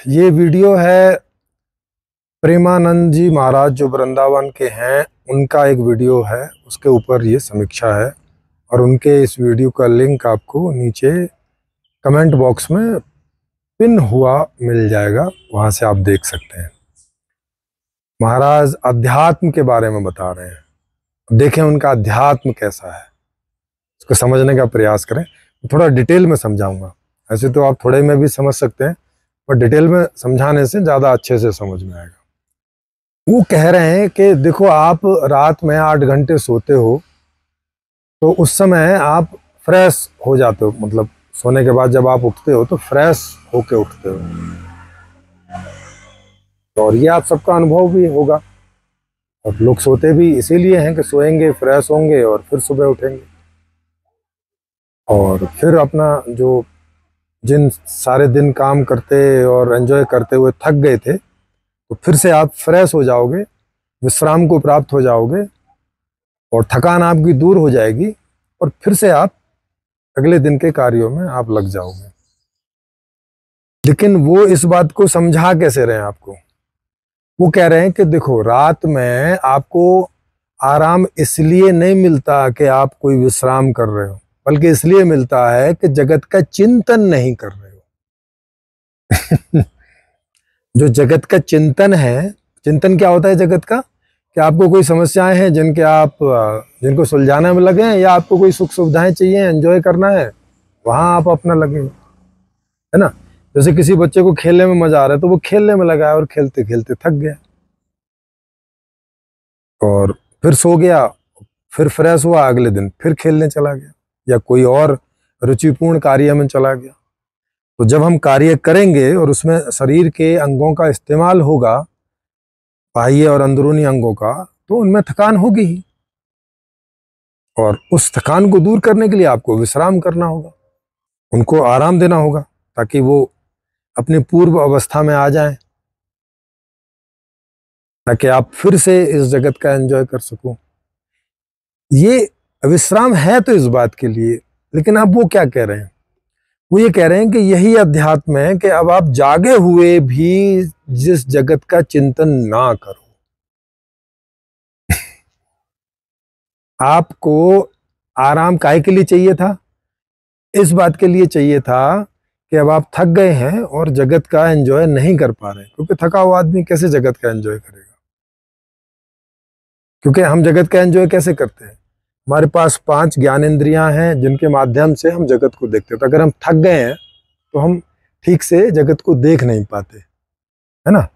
ये वीडियो है प्रेमानंद जी महाराज जो वृंदावन के हैं, उनका एक वीडियो है, उसके ऊपर ये समीक्षा है। और उनके इस वीडियो का लिंक आपको नीचे कमेंट बॉक्स में पिन हुआ मिल जाएगा, वहाँ से आप देख सकते हैं। महाराज अध्यात्म के बारे में बता रहे हैं। देखें उनका अध्यात्म कैसा है, उसको समझने का प्रयास करें। थोड़ा डिटेल में समझाऊंगा, ऐसे तो आप थोड़े में भी समझ सकते हैं, पर डिटेल में समझाने से ज़्यादा अच्छे से समझ में आएगा। वो कह रहे हैं कि देखो, आप रात में 8 घंटे सोते हो तो उस समय आप फ्रेश हो जाते हो, मतलब सोने के बाद जब आप उठते हो तो फ्रेश होके उठते हो। और ये आप सबका अनुभव भी होगा। और लोग सोते भी इसीलिए हैं कि सोएंगे, फ्रेश होंगे और फिर सुबह उठेंगे। और फिर अपना जो जिन सारे दिन काम करते और एंजॉय करते हुए थक गए थे, तो फिर से आप फ्रेश हो जाओगे, विश्राम को प्राप्त हो जाओगे और थकान आपकी दूर हो जाएगी और फिर से आप अगले दिन के कार्यों में आप लग जाओगे। लेकिन वो इस बात को समझा कैसे रहे हैं आपको? वो कह रहे हैं कि देखो, रात में आपको आराम इसलिए नहीं मिलता कि आप कोई विश्राम कर रहे हो, बल्कि इसलिए मिलता है कि जगत का चिंतन नहीं कर रहे हो। जो जगत का चिंतन है, चिंतन क्या होता है जगत का? कि आपको कोई समस्याएं हैं जिनको सुलझाने में लगे हैं, या आपको कोई सुख सुविधाएं चाहिए, एंजॉय करना है, वहां आप अपना लगे, है ना। जैसे किसी बच्चे को खेलने में मजा आ रहा है तो वो खेलने में लगा है और खेलते खेलते थक गया और फिर सो गया, फिर फ्रेश हुआ, अगले दिन फिर खेलने चला गया या कोई और रुचिपूर्ण कार्य में चला गया। तो जब हम कार्य करेंगे और उसमें शरीर के अंगों का इस्तेमाल होगा, बाह्य और अंदरूनी अंगों का, तो उनमें थकान होगी ही। और उस थकान को दूर करने के लिए आपको विश्राम करना होगा, उनको आराम देना होगा, ताकि वो अपनी पूर्व अवस्था में आ जाएं, ताकि आप फिर से इस जगत का एंजॉय कर सको। ये विश्राम है तो इस बात के लिए, लेकिन अब वो क्या कह रहे हैं? वो ये कह रहे हैं कि यही अध्यात्म है कि अब आप जागे हुए भी जिस जगत का चिंतन ना करो। आपको आराम काहे के लिए चाहिए था? इस बात के लिए चाहिए था कि अब आप थक गए हैं और जगत का एंजॉय नहीं कर पा रहे, क्योंकि थका हुआ आदमी कैसे जगत का एंजॉय करेगा? क्योंकि हम जगत का एंजॉय कैसे करते हैं? हमारे पास 5 ज्ञानेंद्रियां हैं जिनके माध्यम से हम जगत को देखते हैं। तो अगर हम थक गए हैं तो हम ठीक से जगत को देख नहीं पाते, है ना।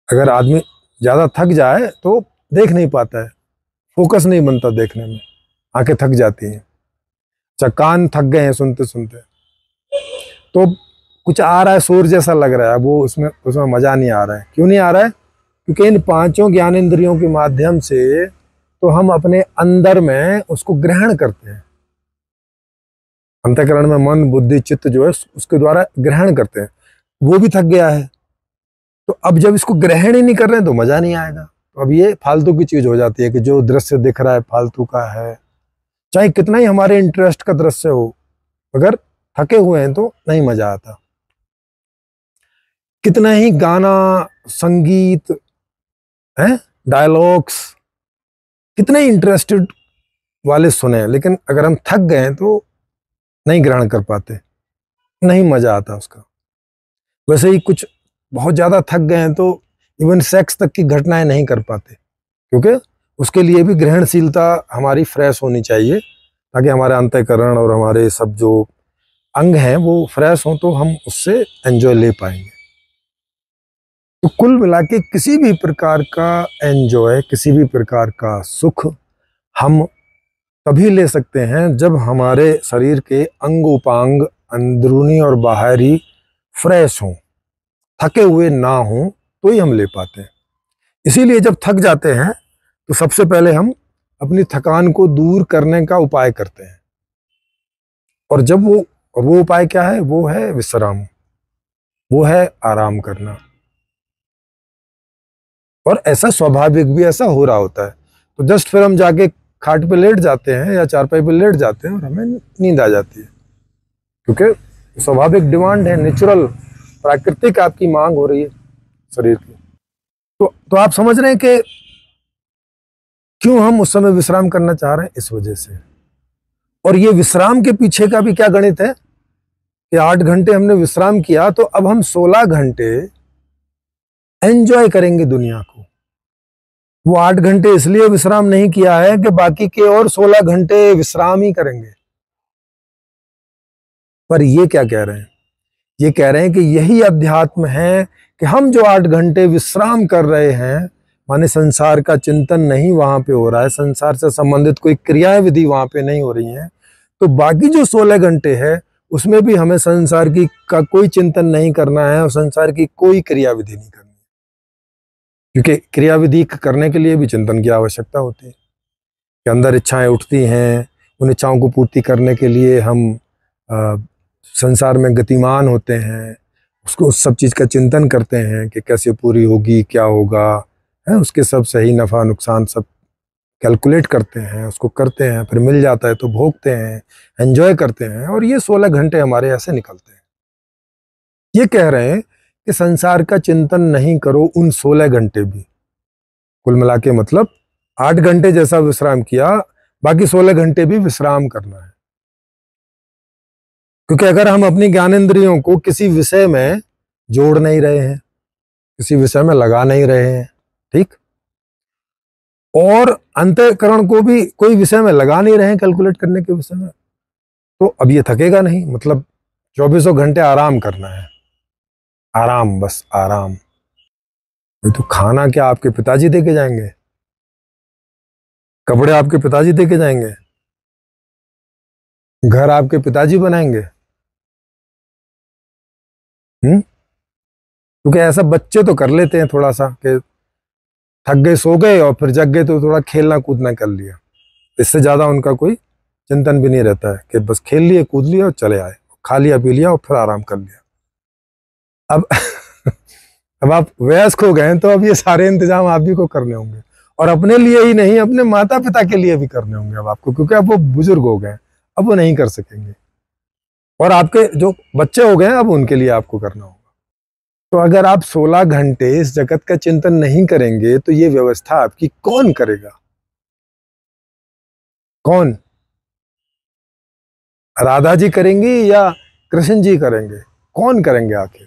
अगर आदमी ज्यादा थक जाए तो देख नहीं पाता है, फोकस नहीं बनता देखने में, आंखें थक जाती हैं, कान थक गए हैं सुनते सुनते, तो कुछ आ रहा है, शोर जैसा लग रहा है, वो उसमें मजा नहीं आ रहा है। क्यों नहीं आ रहा है? क्योंकि इन 5 ज्ञानेंद्रियों के माध्यम से तो हम अपने अंदर में उसको ग्रहण करते हैं। अंतःकरण में मन, बुद्धि, चित्त जो है उसके द्वारा ग्रहण करते हैं। वो भी थक गया है, तो अब जब इसको ग्रहण ही नहीं कर रहे हैं तो मजा नहीं आएगा। तो अब ये फालतू की चीज हो जाती है कि जो दृश्य दिख रहा है फालतू का है, चाहे कितना ही हमारे इंटरेस्ट का दृश्य हो, अगर थके हुए हैं तो नहीं मजा आता। कितना ही गाना, संगीत है, डायलॉग्स, कितने इंटरेस्टेड वाले सुने, लेकिन अगर हम थक गए हैं तो नहीं ग्रहण कर पाते, नहीं मजा आता उसका। वैसे ही कुछ बहुत ज्यादा थक गए हैं तो इवन सेक्स तक की घटनाएं नहीं कर पाते, क्योंकि उसके लिए भी ग्रहणशीलता हमारी फ्रेश होनी चाहिए, ताकि हमारे अंतःकरण और हमारे सब जो अंग हैं वो फ्रेश हों, तो हम उससे एंजॉय ले पाएंगे। तो कुल मिला के किसी भी प्रकार का एंजॉय, किसी भी प्रकार का सुख हम तभी ले सकते हैं जब हमारे शरीर के अंग उपांग, अंदरूनी और बाहरी, फ्रेश हों, थके हुए ना हों, तो ही हम ले पाते हैं। इसीलिए जब थक जाते हैं तो सबसे पहले हम अपनी थकान को दूर करने का उपाय करते हैं। और जब वो उपाय क्या है? वो है विश्राम, वो है आराम करना। और ऐसा स्वाभाविक भी ऐसा हो रहा होता है, तो जस्ट फिर हम जाके खाट पे लेट जाते हैं या चारपाई पे लेट जाते हैं और हमें नींद आ जाती है, क्योंकि स्वाभाविक डिमांड है, नेचुरल प्राकृतिक आपकी मांग हो रही है शरीर की। तो आप समझ रहे हैं कि क्यों हम उस समय विश्राम करना चाह रहे हैं, इस वजह से। और ये विश्राम के पीछे का भी क्या गणित है कि 8 घंटे हमने विश्राम किया तो अब हम 16 घंटे एंजॉय करेंगे दुनिया को। वो 8 घंटे इसलिए विश्राम नहीं किया है कि बाकी के और 16 घंटे विश्राम ही करेंगे। पर ये क्या कह रहे हैं, ये कह रहे हैं कि यही अध्यात्म है कि हम जो 8 घंटे विश्राम कर रहे हैं, माने संसार का चिंतन नहीं वहां पे हो रहा है, संसार से संबंधित कोई क्रियाएं विधि वहां पे नहीं हो रही हैं, तो बाकी जो 16 घंटे है उसमें भी हमें संसार की का कोई चिंतन नहीं करना है और संसार की कोई क्रिया विधि नहीं करनी, क्योंकि क्रिया विधि करने के लिए भी चिंतन की आवश्यकता होती है कि अंदर इच्छाएं उठती हैं, उन इच्छाओं को पूर्ति करने के लिए हम संसार में गतिमान होते हैं, उसको उस सब चीज़ का चिंतन करते हैं कि कैसे पूरी होगी, क्या होगा, है उसके सब सही नफ़ा नुकसान सब कैलकुलेट करते हैं, उसको करते हैं, फिर मिल जाता है तो भोगते हैं, एंजॉय करते हैं, और ये 16 घंटे हमारे ऐसे निकलते हैं। ये कह रहे हैं कि संसार का चिंतन नहीं करो उन 16 घंटे भी, कुल मिला के मतलब 8 घंटे जैसा विश्राम किया, बाकी 16 घंटे भी विश्राम करना है। क्योंकि अगर हम अपनी ज्ञानेंद्रियों को किसी विषय में जोड़ नहीं रहे हैं, किसी विषय में लगा नहीं रहे हैं, ठीक, और अंतःकरण को भी कोई विषय में लगा नहीं रहे हैं कैलकुलेट करने के विषय में, तो अब ये थकेगा नहीं। मतलब 24 घंटे आराम करना है, आराम, बस आराम। तो खाना क्या आपके पिताजी दे के जाएंगे, कपड़े आपके पिताजी दे के जाएंगे, घर आपके पिताजी बनाएंगे? क्योंकि ऐसा बच्चे तो कर लेते हैं थोड़ा सा कि थक गए सो गए और फिर जग गए तो थोड़ा खेलना कूदना कर लिया, इससे ज्यादा उनका कोई चिंतन भी नहीं रहता है कि बस खेल लिए कूद लिया और चले आए, खा लिया पी लिया और फिर आराम कर लिया। अब अब आप वयस्क हो गए तो अब ये सारे इंतजाम आप भी को करने होंगे, और अपने लिए ही नहीं अपने माता पिता के लिए भी करने होंगे अब आपको, क्योंकि अब वो बुजुर्ग हो गए, अब वो नहीं कर सकेंगे, और आपके जो बच्चे हो गए अब उनके लिए आपको करना होगा। तो अगर आप 16 घंटे इस जगत का चिंतन नहीं करेंगे तो ये व्यवस्था आपकी कौन करेगा? कौन? राधा जी करेंगी या कृष्ण जी करेंगे? कौन करेंगे आखिर?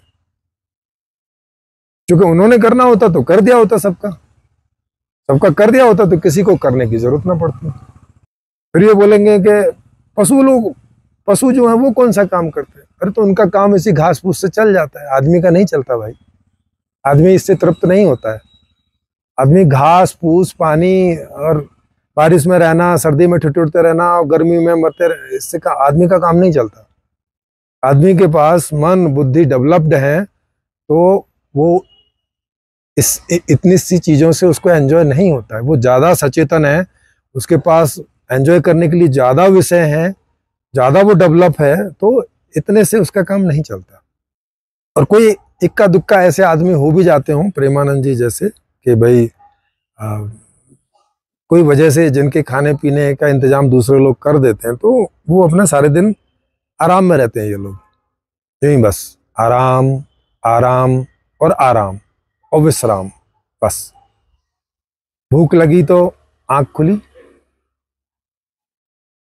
क्योंकि उन्होंने करना होता तो कर दिया होता, सबका सबका कर दिया होता तो किसी को करने की जरूरत ना पड़ती। फिर ये बोलेंगे कि पशु जो है वो कौन सा काम करते हैं? अरे तो उनका काम इसी घास फूस से चल जाता है, आदमी का नहीं चलता भाई। आदमी इससे तृप्त नहीं होता है। आदमी घास फूस, पानी और बारिश में रहना, सर्दी में ठिठुरते रहना और गर्मी में मरते रहना, इससे का आदमी का काम नहीं चलता। आदमी के पास मन बुद्धि डेवलप्ड है तो वो इतनी सी चीजों से उसको एंजॉय नहीं होता है, वो ज्यादा सचेतन है, उसके पास एंजॉय करने के लिए ज्यादा विषय हैं, ज्यादा वो डेवलप है, तो इतने से उसका काम नहीं चलता। और कोई इक्का दुक्का ऐसे आदमी हो भी जाते हों, प्रेमानंद जी जैसे, कि भाई कोई वजह से जिनके खाने पीने का इंतजाम दूसरे लोग कर देते हैं, तो वो अपना सारे दिन आराम में रहते हैं। ये लोग यही बस आराम आराम और आराम और विश्राम, बस। भूख लगी तो आंख खुली,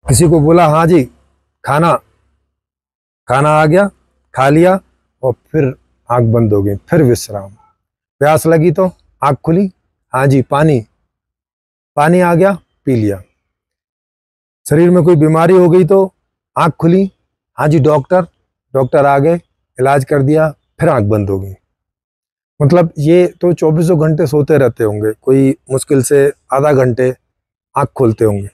किसी को बोला हाँ जी खाना, खाना आ गया, खा लिया और फिर आंख बंद हो गई, फिर विश्राम। प्यास लगी तो आंख खुली, हाँ जी पानी, पानी आ गया, पी लिया। शरीर में कोई बीमारी हो गई तो आंख खुली, हाँ जी डॉक्टर, डॉक्टर आ गए, इलाज कर दिया, फिर आंख बंद हो गई। मतलब ये तो 24 घंटे सोते रहते होंगे, कोई मुश्किल से आधा घंटे आंख खोलते होंगे,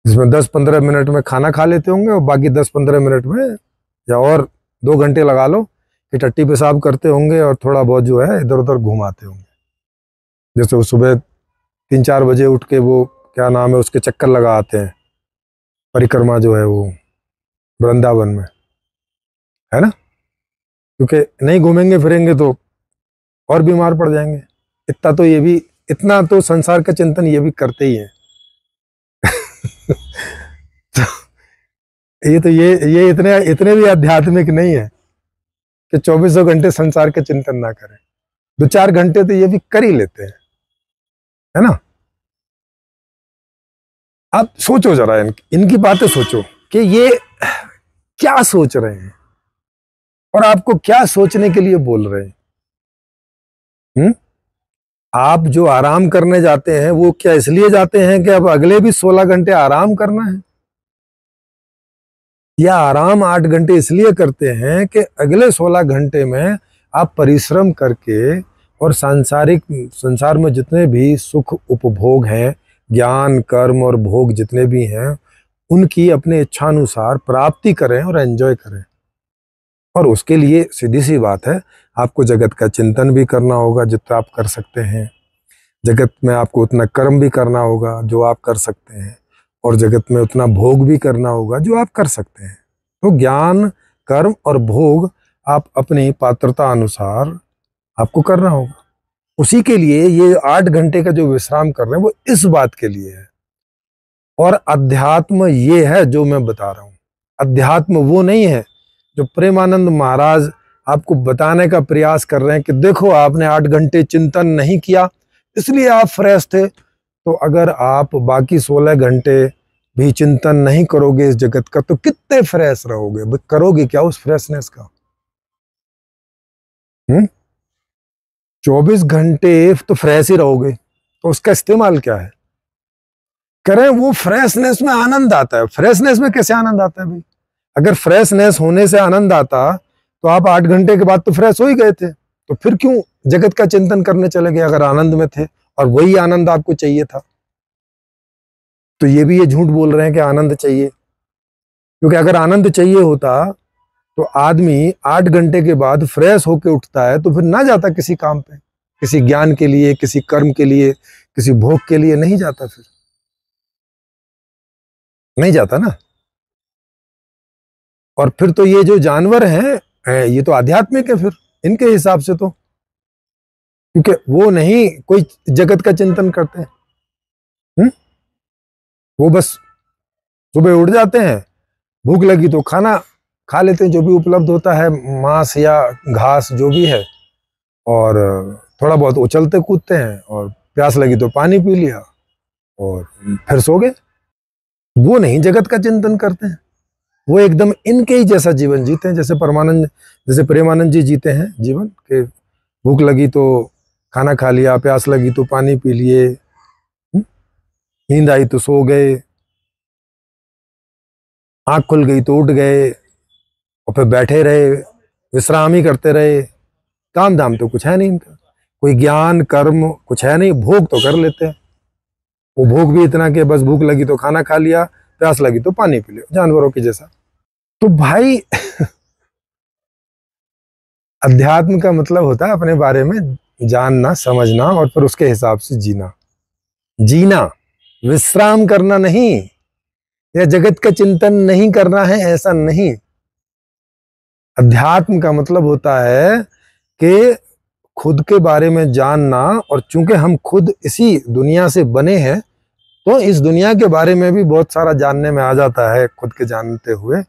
जिसमें 10-15 मिनट में खाना खा लेते होंगे और बाकी 10-15 मिनट में या और 2 घंटे लगा लो कि टट्टी पेशाब करते होंगे और थोड़ा बहुत जो है इधर उधर घुमाते होंगे। जैसे वो सुबह 3-4 बजे उठ के वो क्या नाम है उसके चक्कर लगा आते हैं, परिक्रमा जो है वो वृंदावन में, है ना, क्योंकि नहीं घूमेंगे फिरेंगे तो और बीमार पड़ जाएंगे। इतना तो ये भी, इतना तो संसार का चिंतन ये भी करते ही है। तो ये इतने इतने भी आध्यात्मिक नहीं है कि 24 घंटे संसार के चिंतन ना करें, 2-4 घंटे तो ये भी कर ही लेते हैं, है ना। आप सोचो जरा, इनकी बातें सोचो कि ये क्या सोच रहे हैं और आपको क्या सोचने के लिए बोल रहे हैं। आप जो आराम करने जाते हैं वो क्या इसलिए जाते हैं कि अब अगले भी 16 घंटे आराम करना है, या आराम 8 घंटे इसलिए करते हैं कि अगले 16 घंटे में आप परिश्रम करके और संसार में जितने भी सुख उपभोग हैं, ज्ञान कर्म और भोग जितने भी हैं, उनकी अपने इच्छानुसार प्राप्ति करें और एंजॉय करें। और उसके लिए सीधी सी बात है, आपको जगत का चिंतन भी करना होगा जितना आप कर सकते हैं, जगत में आपको उतना कर्म भी करना होगा जो आप कर सकते हैं, और जगत में उतना भोग भी करना होगा जो आप कर सकते हैं। तो ज्ञान कर्म और भोग आप अपनी पात्रता अनुसार आपको करना होगा। उसी के लिए ये 8 घंटे का जो विश्राम कर रहे हैं वो इस बात के लिए है। और अध्यात्म ये है जो मैं बता रहा हूं, अध्यात्म वो नहीं है जो प्रेमानंद महाराज आपको बताने का प्रयास कर रहे हैं कि देखो आपने 8 घंटे चिंतन नहीं किया इसलिए आप फ्रेश थे। तो अगर आप बाकी 16 घंटे भी चिंतन नहीं करोगे इस जगत का तो कितने फ्रेश रहोगे, करोगे क्या उस फ्रेशनेस का। 24 घंटे तो फ्रेश ही रहोगे, तो उसका इस्तेमाल क्या है करें। वो फ्रेशनेस में आनंद आता है। फ्रेशनेस में कैसे आनंद आता है भाई? अगर फ्रेशनेस होने से आनंद आता तो आप 8 घंटे के बाद तो फ्रेश हो ही गए थे, तो फिर क्यों जगत का चिंतन करने चले गए अगर आनंद में थे और वही आनंद आपको चाहिए था। तो ये भी ये झूठ बोल रहे हैं कि आनंद चाहिए, क्योंकि अगर आनंद चाहिए होता तो आदमी 8 घंटे के बाद फ्रेश होके उठता है तो फिर ना जाता किसी काम पे, किसी ज्ञान के लिए, किसी कर्म के लिए, किसी भोग के लिए नहीं जाता, फिर नहीं जाता ना। और फिर तो ये जो जानवर हैं ये तो आध्यात्मिक है फिर इनके हिसाब से तो, क्योंकि वो नहीं कोई जगत का चिंतन करते हैं। वो बस सुबह उठ जाते हैं, भूख लगी तो खाना खा लेते हैं जो भी उपलब्ध होता है, मांस या घास जो भी है, और थोड़ा बहुत उछलते कूदते हैं, और प्यास लगी तो पानी पी लिया और फिर सो गए। वो नहीं जगत का चिंतन करते हैं, वो एकदम इनके ही जैसा जीवन जीते हैं जैसे प्रेमानंद जी जीते हैं जीवन के। भूख लगी तो खाना खा लिया, प्यास लगी तो पानी पी लिए, नींद आई तो सो गए, आंख खुल गई तो उठ गए, और फिर बैठे रहे, विश्राम ही करते रहे। काम धाम तो कुछ है नहीं इनका, कोई ज्ञान कर्म कुछ है नहीं। भोग तो कर लेते हैं, वो भोग भी इतना कि बस भूख लगी तो खाना खा लिया, प्यास लगी तो पानी पी लिया, जानवरों के जैसा। तो भाई अध्यात्म का मतलब होता है अपने बारे में जानना, समझना, और फिर उसके हिसाब से जीना, विश्राम करना नहीं, या जगत का चिंतन नहीं करना है, ऐसा नहीं। अध्यात्म का मतलब होता है कि खुद के बारे में जानना, और चूंकि हम खुद इसी दुनिया से बने हैं तो इस दुनिया के बारे में भी बहुत सारा जानने में आ जाता है खुद के जानते हुए।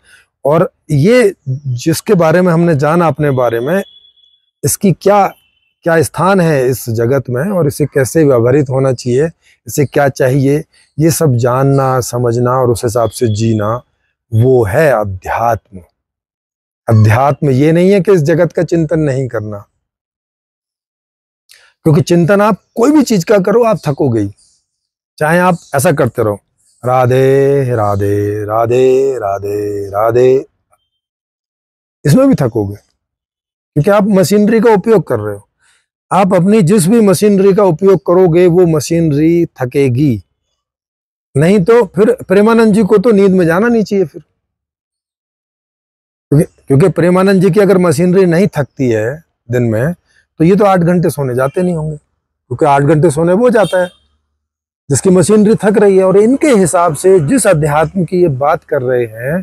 और ये जिसके बारे में हमने जाना अपने बारे में, इसकी क्या क्या स्थान है इस जगत में, और इसे कैसे व्यवहारित होना चाहिए, इसे क्या चाहिए, ये सब जानना समझना और उस हिसाब से जीना, वो है अध्यात्म। अध्यात्म ये नहीं है कि इस जगत का चिंतन नहीं करना, क्योंकि चिंतन आप कोई भी चीज का करो आप थकोगे ही, चाहे आप ऐसा करते रहो राधे राधे राधे राधे राधे, इसमें भी थकोगे, क्योंकि आप मशीनरी का उपयोग कर रहे हो। आप अपनी जिस भी मशीनरी का उपयोग करोगे वो मशीनरी थकेगी, नहीं तो फिर प्रेमानंद जी को तो नींद में जाना नहीं चाहिए फिर, क्योंकि प्रेमानंद जी की अगर मशीनरी नहीं थकती है दिन में तो ये तो 8 घंटे सोने जाते नहीं होंगे, क्योंकि 8 घंटे सोने वो जाता है जिसकी मशीनरी थक रही है। और इनके हिसाब से जिस अध्यात्म की ये बात कर रहे हैं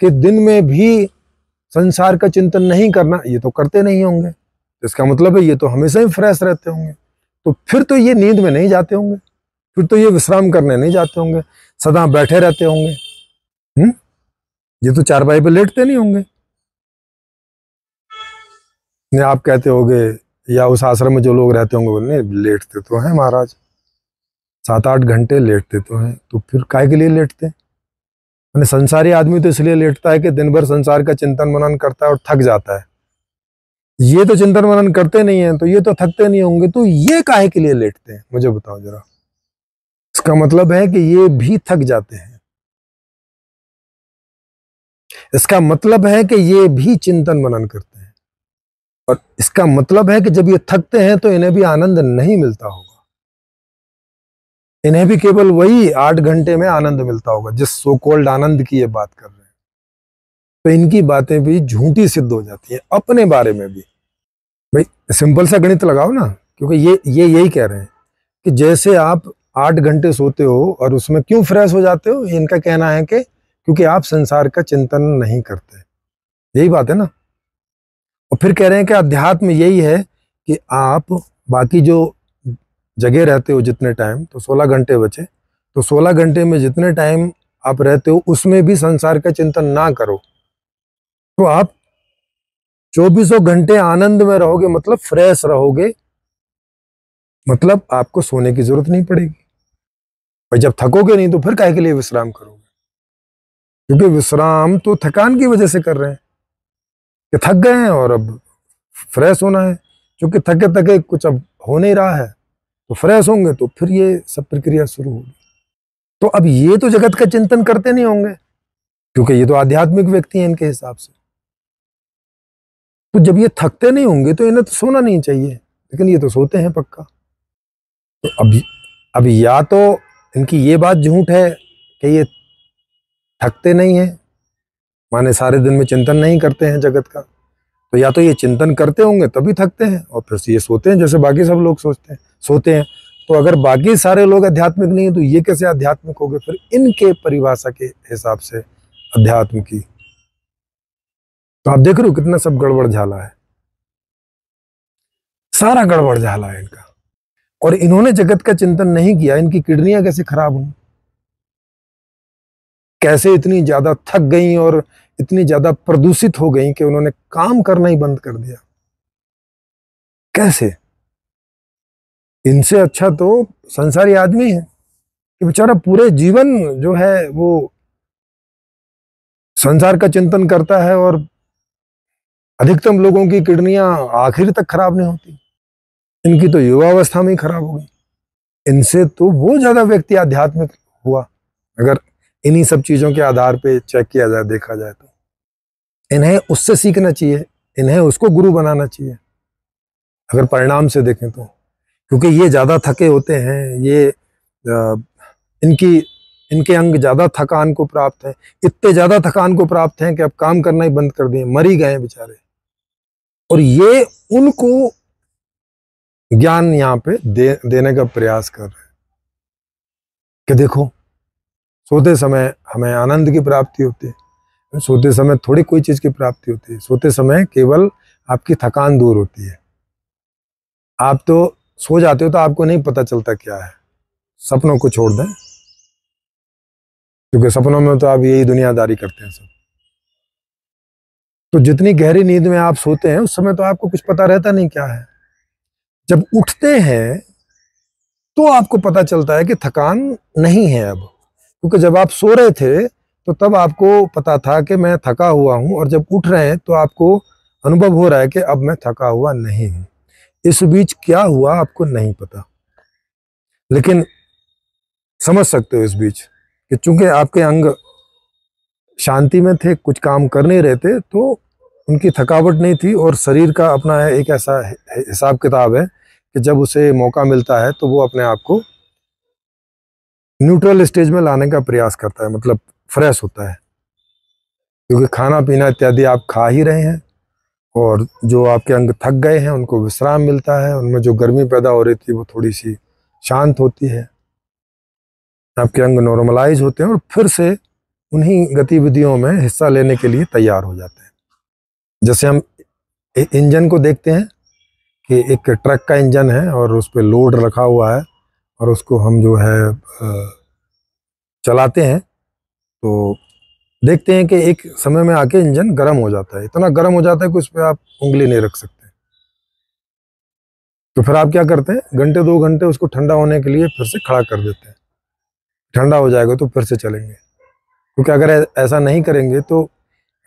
कि दिन में भी संसार का चिंतन नहीं करना, ये तो करते नहीं होंगे, इसका मतलब है ये तो हमेशा ही फ्रेश रहते होंगे, तो फिर तो ये नींद में नहीं जाते होंगे, फिर तो ये विश्राम करने नहीं जाते होंगे, सदा बैठे रहते होंगे। ये तो चारपाई पे लेटते नहीं होंगे। नहीं, आप कहते होगे या उस आश्रम में जो लोग रहते होंगे बोलने लेटते तो हैं महाराज, 7-8 घंटे लेटते तो हैं, तो फिर काहे के लिए लेटते हैं? मैंने संसारी आदमी तो इसलिए लेटता है कि दिन भर संसार का चिंतन मनन करता है और थक जाता है। ये तो चिंतन मनन करते नहीं है, तो ये तो थकते नहीं होंगे, तो ये काहे के लिए लेटते हैं? मुझे बताओ जरा। इसका मतलब है कि ये भी थक जाते हैं। इसका मतलब है कि ये भी चिंतन मनन करते हैं, और इसका मतलब है कि जब ये थकते हैं तो इन्हें भी आनंद नहीं मिलता होगा। इन्हें भी केवल वही 8 घंटे में आनंद मिलता होगा, जिस सो कॉल्ड आनंद की ये बात कर रहे हैं। तो इनकी बातें भी झूठी सिद्ध हो जाती हैं अपने बारे में भी। भाई सिंपल सा गणित लगाओ ना, क्योंकि ये यही कह रहे हैं कि जैसे आप 8 घंटे सोते हो और उसमें क्यों फ्रेश हो जाते हो, इनका कहना है कि क्योंकि आप संसार का चिंतन नहीं करते। यही बात है ना। और फिर कह रहे हैं कि अध्यात्म यही है कि आप बाकी जो जगह रहते हो जितने टाइम, तो 16 घंटे बचे, तो 16 घंटे में जितने टाइम आप रहते हो उसमें भी संसार का चिंतन ना करो, तो आप 24 घंटे आनंद में रहोगे, मतलब फ्रेश रहोगे, मतलब आपको सोने की जरूरत नहीं पड़ेगी। और जब थकोगे नहीं तो फिर काहे के लिए विश्राम करोगे? क्योंकि विश्राम तो थकान की वजह से कर रहे हैं कि थक गए हैं और अब फ्रेश होना है। क्योंकि थके थके कुछ अब हो नहीं रहा है, तो फ्रेश होंगे तो फिर ये सब प्रक्रिया शुरू होगी। तो अब ये तो जगत का चिंतन करते नहीं होंगे, क्योंकि ये तो आध्यात्मिक व्यक्ति हैं इनके हिसाब से। तो जब ये थकते नहीं होंगे तो इन्हें तो सोना नहीं चाहिए, लेकिन ये तो सोते हैं पक्का। तो अब या तो इनकी ये बात झूठ है कि ये थकते नहीं है, माने सारे दिन में चिंतन नहीं करते हैं जगत का, तो या तो ये चिंतन करते होंगे तभी थकते हैं, और फिर से ये सोते हैं जैसे बाकी सब लोग सोते हैं। तो अगर बाकी सारे लोग आध्यात्मिक नहीं है तो ये कैसे आध्यात्मिक हो गए फिर इनके परिभाषा के हिसाब से अध्यात्म की? तो आप देख रहे हो कितना सब गड़बड़ झाला है, सारा गड़बड़ झाला है इनका। और इन्होंने जगत का चिंतन नहीं किया, इनकी किडनियां कैसे खराब हुई, कैसे इतनी ज्यादा थक गई और इतनी ज्यादा प्रदूषित हो गई कि उन्होंने काम करना ही बंद कर दिया। कैसे? इनसे अच्छा तो संसारी आदमी है कि बेचारा पूरे जीवन जो है वो संसार का चिंतन करता है, और अधिकतम लोगों की किडनियां आखिर तक खराब नहीं होती, इनकी तो युवावस्था में ही खराब हो गई। इनसे तो वो ज्यादा व्यक्ति आध्यात्मिक हुआ, अगर इन्हीं सब चीजों के आधार पे चेक किया जाए, देखा जाए तो। इन्हें उससे सीखना चाहिए, इन्हें उसको गुरु बनाना चाहिए, अगर परिणाम से देखें तो। क्योंकि ये ज्यादा थके होते हैं, ये इनकी इनके अंग ज्यादा थकान को प्राप्त हैं, इतने ज्यादा थकान को प्राप्त हैं कि अब काम करना ही बंद कर दिए, मर ही गए बेचारे। और ये उनको ज्ञान यहाँ पे देने का प्रयास कर रहे हैं कि देखो, सोते समय हमें आनंद की प्राप्ति होती है, सोते समय थोड़ी कोई चीज की प्राप्ति होती है, सोते समय केवल आपकी थकान दूर होती है। आप तो सो जाते हो तो आपको नहीं पता चलता क्या है। सपनों को छोड़ दें, क्योंकि सपनों में तो आप यही दुनियादारी करते हैं सब। तो जितनी गहरी नींद में आप सोते हैं उस समय तो आपको कुछ पता रहता नहीं क्या है। जब उठते हैं तो आपको पता चलता है कि थकान नहीं है अब, क्योंकि जब आप सो रहे थे तो तब आपको पता था कि मैं थका हुआ हूं, और जब उठ रहे हैं तो आपको अनुभव हो रहा है कि अब मैं थका हुआ नहीं हूं। इस बीच क्या हुआ आपको नहीं पता, लेकिन समझ सकते हो इस बीच कि चूंकि आपके अंग शांति में थे, कुछ काम कर नहीं रहे थे, तो उनकी थकावट नहीं थी। और शरीर का अपना एक ऐसा हिसाब किताब है कि जब उसे मौका मिलता है तो वो अपने आप को न्यूट्रल स्टेज में लाने का प्रयास करता है, मतलब फ्रेश होता है, क्योंकि खाना पीना इत्यादि आप खा ही रहे हैं, और जो आपके अंग थक गए हैं उनको विश्राम मिलता है, उनमें जो गर्मी पैदा हो रही थी वो थोड़ी सी शांत होती है, आपके अंग नॉर्मलाइज होते हैं और फिर से उन्हीं गतिविधियों में हिस्सा लेने के लिए तैयार हो जाते हैं। जैसे हम इंजन को देखते हैं कि एक ट्रक का इंजन है और उस पर लोड रखा हुआ है, और उसको हम जो है चलाते हैं, तो देखते हैं कि एक समय में आके इंजन गर्म हो जाता है, इतना गर्म हो जाता है कि उस पर आप उंगली नहीं रख सकते। तो फिर आप क्या करते हैं, घंटे 2 घंटे उसको ठंडा होने के लिए फिर से खड़ा कर देते हैं, ठंडा हो जाएगा तो फिर से चलेंगे। क्योंकि अगर ऐसा नहीं करेंगे तो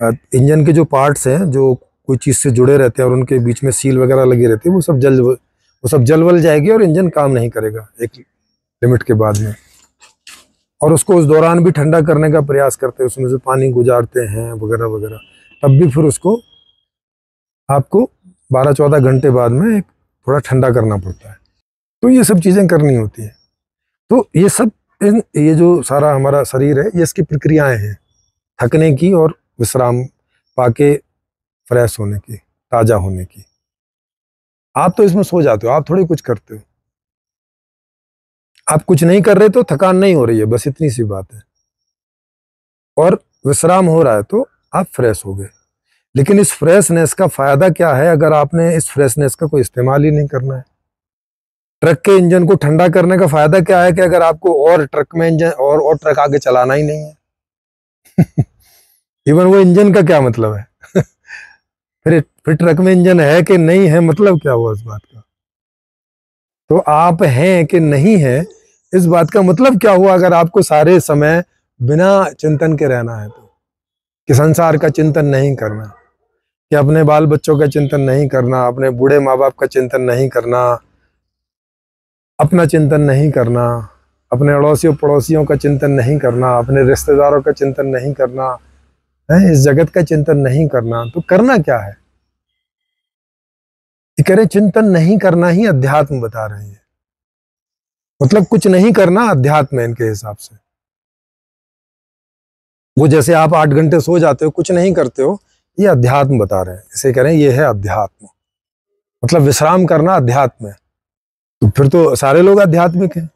इंजन के जो पार्ट्स हैं जो कोई चीज़ से जुड़े रहते हैं और उनके बीच में सील वगैरह लगी रहती है, वो सब जल वल जाएगी और इंजन काम नहीं करेगा एक लिमिट के बाद में। और उसको उस दौरान भी ठंडा करने का प्रयास करते हैं, उसमें से पानी गुजारते हैं वगैरह वगैरह, तब भी फिर उसको आपको 12-14 घंटे बाद में एक थोड़ा ठंडा करना पड़ता है। तो ये सब चीज़ें करनी होती है। तो ये सब ये जो सारा हमारा शरीर है, ये इसकी प्रक्रियाएं हैं थकने की और विश्राम पाके फ्रेश होने की, ताज़ा होने की। आप तो इसमें सो जाते हो, आप थोड़ी कुछ करते हो। आप कुछ नहीं कर रहे तो थकान नहीं हो रही है, बस इतनी सी बात है। और विश्राम हो रहा है तो आप फ्रेश हो गए। लेकिन इस फ्रेशनेस का फायदा क्या है अगर आपने इस फ्रेशनेस का कोई इस्तेमाल ही नहीं करना है? ट्रक के इंजन को ठंडा करने का फायदा क्या है कि अगर आपको और ट्रक में इंजन और ट्रक आगे चलाना ही नहीं है इवन वो इंजन का क्या मतलब है फिर ट्रक में इंजन है कि नहीं है, मतलब क्या हुआ इस बात का? तो आप हैं कि नहीं है, इस बात का मतलब क्या हुआ अगर आपको सारे समय बिना चिंतन के रहना है तो? कि संसार का चिंतन नहीं करना, कि अपने बाल बच्चों का चिंतन नहीं करना, अपने बूढ़े माँ बाप का चिंतन नहीं करना, अपना चिंतन नहीं करना, अपने अड़ोसियों पड़ोसियों का चिंतन नहीं करना, अपने रिश्तेदारों का चिंतन नहीं करना है, इस जगत का चिंतन नहीं करना, तो करना क्या है? ये कह रहे चिंतन नहीं करना ही अध्यात्म बता रहे हैं। मतलब कुछ नहीं करना अध्यात्म है इनके हिसाब से। वो जैसे आप 8 घंटे सो जाते हो, कुछ नहीं करते हो, ये अध्यात्म बता रहे हैं। इसे कह रहे हैं ये है अध्यात्म, मतलब विश्राम करना अध्यात्म है। तो फिर तो सारे लोग आध्यात्मिक हैं,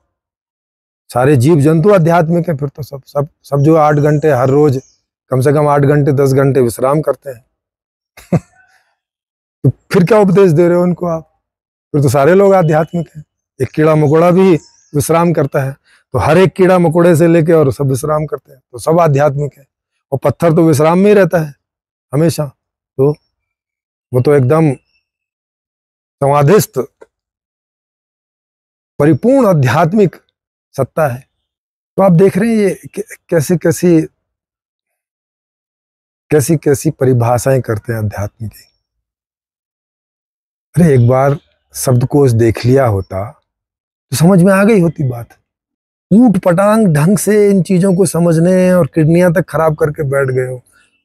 सारे जीव जंतु आध्यात्मिक है। फिर तो सब जो 8 घंटे हर रोज कम से कम 8 घंटे 10 घंटे विश्राम करते हैं तो फिर क्या उपदेश दे रहे हो उनको आप? फिर तो सारे लोग आध्यात्मिक हैं। एक कीड़ा मकोड़ा भी विश्राम करता है, तो हर एक कीड़ा मकोड़े से लेके और सब विश्राम करते हैं, तो सब आध्यात्मिक है। और पत्थर तो विश्राम में ही रहता है हमेशा, तो वो तो एकदम समाधिस्थ परिपूर्ण आध्यात्मिक सत्ता है। तो आप देख रहे हैं ये कैसी कैसी कैसी कैसी परिभाषाएं करते हैं अध्यात्म की। अरे एक बार शब्दकोश देख लिया होता तो समझ में आ गई होती बात। ऊट पटांग ढंग से इन चीजों को समझने और किडनियां तक खराब करके बैठ गए हो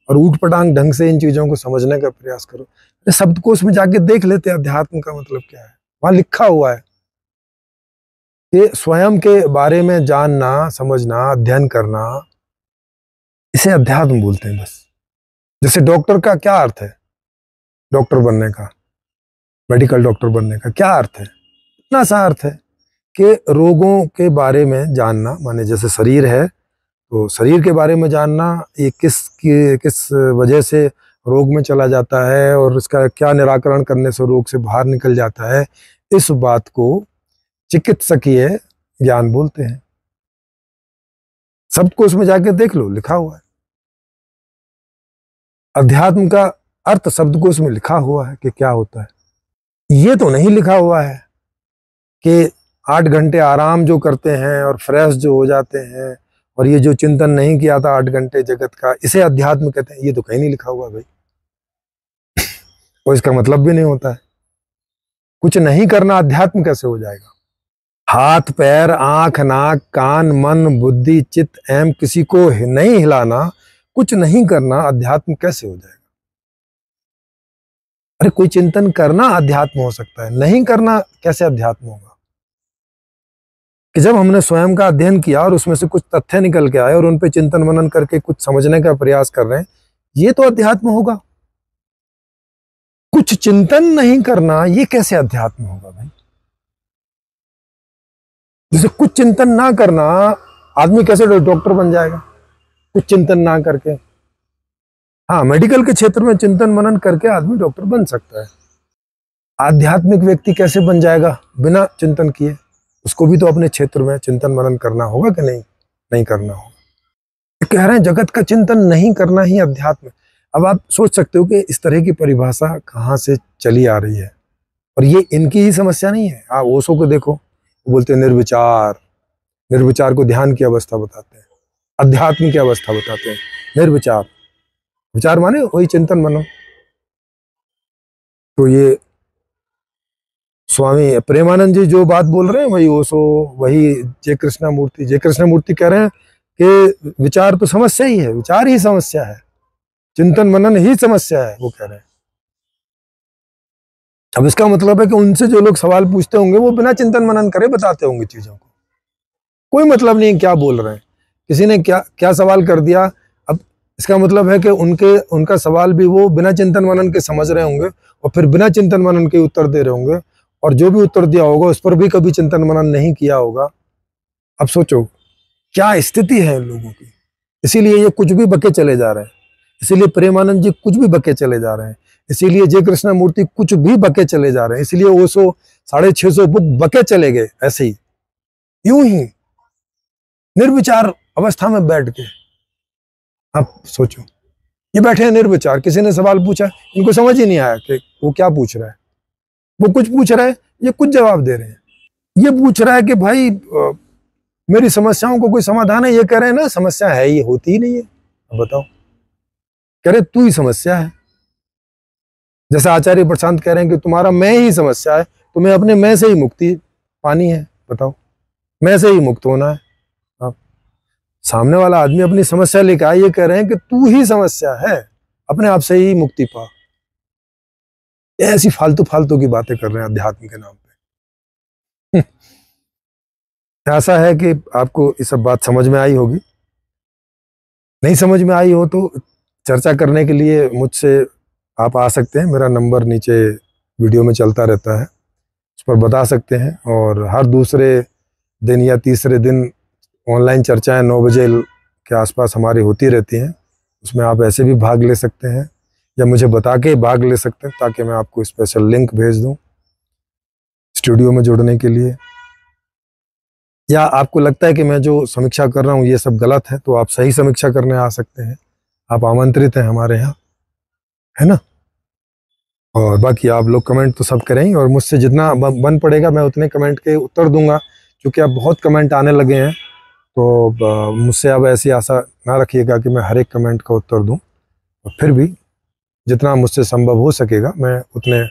और ऊट पटांग ढंग से इन चीजों को समझने का प्रयास करो। अरे शब्दकोश में जाके देख लेते अध्यात्म का मतलब क्या है। वहां लिखा हुआ है कि स्वयं के बारे में जानना, समझना, अध्ययन करना, इसे अध्यात्म बोलते हैं बस। जैसे डॉक्टर का क्या अर्थ है? डॉक्टर बनने का, मेडिकल डॉक्टर बनने का क्या अर्थ है? इतना सा अर्थ है कि रोगों के बारे में जानना, माने जैसे शरीर है तो शरीर के बारे में जानना, ये किस वजह से रोग में चला जाता है और इसका क्या निराकरण करने से रोग से बाहर निकल जाता है, इस बात को चिकित्सकीय ज्ञान बोलते हैं। सबको उसमें जाके देख लो, लिखा हुआ है। अध्यात्म का अर्थ शब्दकोश में लिखा हुआ है कि क्या होता है। ये तो नहीं लिखा हुआ है कि 8 घंटे आराम जो करते हैं और फ्रेश जो हो जाते हैं और ये जो चिंतन नहीं किया था 8 घंटे जगत का, इसे अध्यात्म कहते हैं। ये तो कहीं नहीं लिखा हुआ भाई और इसका मतलब भी नहीं होता है। कुछ नहीं करना अध्यात्म कैसे हो जाएगा? हाथ पैर आंख नाक कान मन बुद्धि चित्त एवं किसी को नहीं हिलाना, कुछ नहीं करना अध्यात्म कैसे हो जाएगा? अरे कोई चिंतन करना अध्यात्म हो सकता है, नहीं करना कैसे अध्यात्म होगा? कि जब हमने स्वयं का अध्ययन किया और उसमें से कुछ तथ्य निकल के आए और उन पे चिंतन मनन करके कुछ समझने का प्रयास कर रहे हैं, ये तो अध्यात्म होगा। कुछ चिंतन नहीं करना ये कैसे अध्यात्म होगा भाई? जैसे कुछ चिंतन ना करना, आदमी कैसे डॉक्टर बन जाएगा कुछ चिंतन ना करके? हाँ, मेडिकल के क्षेत्र में चिंतन मनन करके आदमी डॉक्टर बन सकता है। आध्यात्मिक व्यक्ति कैसे बन जाएगा बिना चिंतन किए? उसको भी तो अपने क्षेत्र में चिंतन मनन करना होगा कि नहीं? नहीं करना होगा। कह रहे हैं जगत का चिंतन नहीं करना ही अध्यात्म। अब आप सोच सकते हो कि इस तरह की परिभाषा कहाँ से चली आ रही है। और ये इनकी ही समस्या नहीं है। आप ओशो को देखो, वो बोलते हैं निर्विचार, निर्विचार को ध्यान की अवस्था बताते हैं, अध्यात्म की अवस्था बताते हैं। निर्विचार, विचार माने वही चिंतन मनन। तो ये स्वामी प्रेमानंद जी जो बात बोल रहे हैं वही ओशो, वही जय कृष्णमूर्ति। जय कृष्णमूर्ति कह रहे हैं कि विचार तो समस्या ही है, विचार ही समस्या है, चिंतन मनन ही समस्या है, वो कह रहे हैं। अब इसका मतलब है कि उनसे जो लोग सवाल पूछते होंगे वो बिना चिंतन मनन करे बताते होंगे चीजों को, कोई मतलब नहीं क्या बोल रहे हैं, किसी ने क्या क्या सवाल कर दिया। अब इसका मतलब है कि उनका सवाल भी वो बिना चिंतन मनन के समझ रहे होंगे और फिर बिना चिंतन मनन के उत्तर दे रहे होंगे, और जो भी उत्तर दिया होगा उस पर भी कभी चिंतन मनन नहीं किया होगा। अब सोचो क्या स्थिति है इन लोगों की। इसीलिए ये कुछ भी बके चले जा रहे हैं, इसीलिए प्रेमानंद जी कुछ भी बके चले जा रहे हैं, इसीलिए जय कृष्णमूर्ति कुछ भी बके चले जा रहे हैं, इसीलिए ओशो 650 बुक बके चले गए ऐसे ही, यूं ही निर्विचार अवस्था में बैठ के। अब सोचो ये बैठे हैं निर्विचार, किसी ने सवाल पूछा, इनको समझ ही नहीं आया कि वो क्या पूछ रहा है। वो कुछ पूछ रहा है, ये कुछ जवाब दे रहे हैं। ये पूछ रहा है कि भाई मेरी समस्याओं को कोई समाधान है, ये कह रहे हैं ना समस्या है, ये होती ही नहीं है। अब बताओ, कह रहे तू ही समस्या है। जैसे आचार्य प्रशांत कह रहे हैं कि तुम्हारा मैं ही समस्या है, तुम्हें अपने मैं से ही मुक्ति पानी है। बताओ, मैं से ही मुक्त होना है। अब सामने वाला आदमी अपनी समस्या लेकर आए, ये कह रहे हैं कि तू ही समस्या है, अपने आप से ही मुक्ति पा। ऐसी फालतू फालतू की बातें कर रहे हैं अध्यात्म के नाम पे। ऐसा है कि आपको ये सब बात समझ में आई होगी। नहीं समझ में आई हो तो चर्चा करने के लिए मुझसे आप आ सकते हैं, मेरा नंबर नीचे वीडियो में चलता रहता है, उस पर बता सकते हैं। और हर दूसरे दिन या तीसरे दिन ऑनलाइन चर्चाएं 9 बजे के आसपास हमारी होती रहती हैं, उसमें आप ऐसे भी भाग ले सकते हैं या मुझे बता के भाग ले सकते हैं, ताकि मैं आपको स्पेशल लिंक भेज दूं स्टूडियो में जुड़ने के लिए। या आपको लगता है कि मैं जो समीक्षा कर रहा हूँ ये सब गलत है, तो आप सही समीक्षा करने आ सकते हैं, आप आमंत्रित हैं हमारे यहाँ, है ना। और बाकी आप लोग कमेंट तो सब करें, और मुझसे जितना बन पड़ेगा मैं उतने कमेंट के उत्तर दूंगा, क्योंकि अब बहुत कमेंट आने लगे हैं। तो मुझसे अब ऐसी आशा ना रखिएगा कि मैं हर एक कमेंट का उत्तर दूं, और फिर भी जितना मुझसे संभव हो सकेगा मैं उतने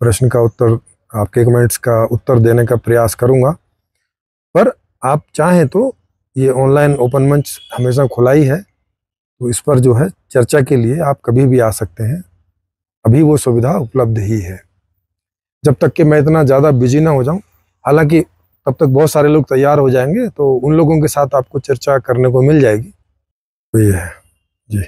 प्रश्न का उत्तर, आपके कमेंट्स का उत्तर देने का प्रयास करूंगा। पर आप चाहें तो ये ऑनलाइन ओपन मंच हमेशा खुला ही है, तो इस पर जो है चर्चा के लिए आप कभी भी आ सकते हैं, अभी वो सुविधा उपलब्ध ही है, जब तक कि मैं इतना ज़्यादा बिजी ना हो जाऊं। हालांकि तब तक बहुत सारे लोग तैयार हो जाएंगे, तो उन लोगों के साथ आपको चर्चा करने को मिल जाएगी। तो ये है जी।